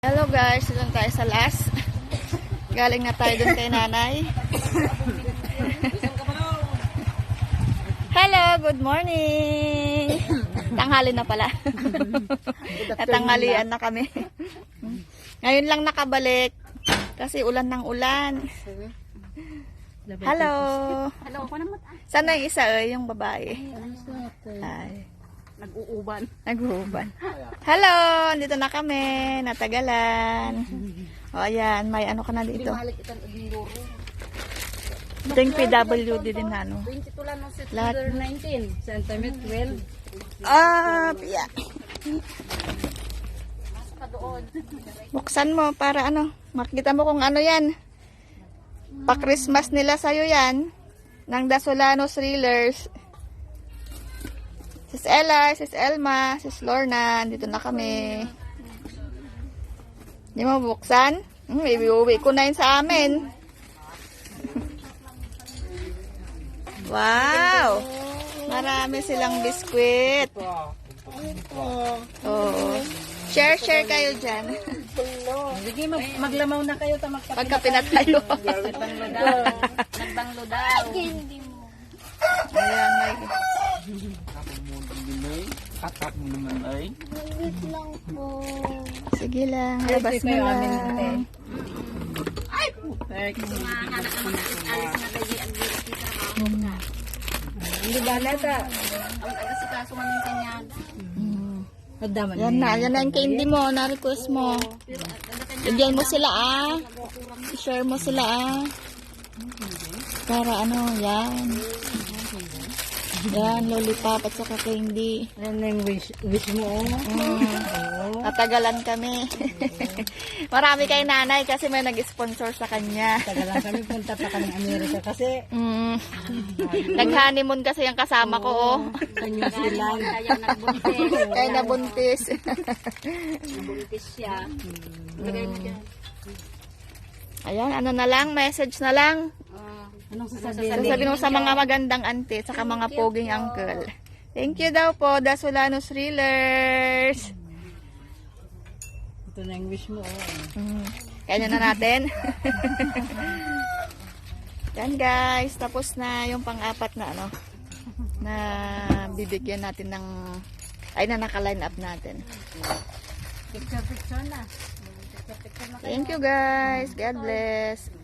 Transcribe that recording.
Hello guys, doon tayo sa last. Galing na tayo dun kay nanay. Hello, good morning. Tanghali na pala. Natanghalian na kami. Ngayon lang nakabalik kasi ulan ng ulan. Hello. Saan na yung isa yung babae? Ay. Nag-uuban. Hello, andito na kami, natagalan. O ayan, may ano ka na dito. Ito yung PWD din na ano. 22 lang ng Lahat. September 19, Centimet 12. Ah, yeah. Pa doon. Buksan mo para ano, makita mo kung ano yan. Pa-Christmas nila sa'yo yan. Ng Dasolanos Reelers. Sis Ella, Sis Elma, Sis Lorna, dito na kami. Hindi mo buksan? Uwi ko na yun sa amin. Wow! Marami silang biskwit. Oh. Share kayo dyan. Sige, maglamaw na kayo. Pagka pinatayo. Nagbanglo daw. Ayan, may... Katak mo naman ay. Sige lang, labas mo lang. Hindi ba nata? Ang taga-sikaso kami kanya. Yan na yung candy mo, na-request mo. Bigyan mo sila I-share mo sila Para ano, yan. Yan, lollipop at saka candy. Ano yung wish mo? Natagalan kami. Marami kay nanay kasi may nag-sponsor sa kanya. Tagalan kami punta pa kami Amerika kasi Nag-honeymoon kasi yung kasama ko. kanyo silang. Kaya nagbuntis. Kaya nabuntis. Nagbuntis siya. Lagay mo dyan. Ayan, ano na lang, message na lang. Anong sasabihin? Sasabihin mo sa mga magandang auntie, saka mga poging uncle. Thank you daw po, Dasolanos Reelers. Ito na yung wish mo. Kaya na natin. Yan guys, tapos na yung pang-apat na ano, na bibigyan natin ng, ay na naka-line up natin. Picture na. Thank you guys, God bless.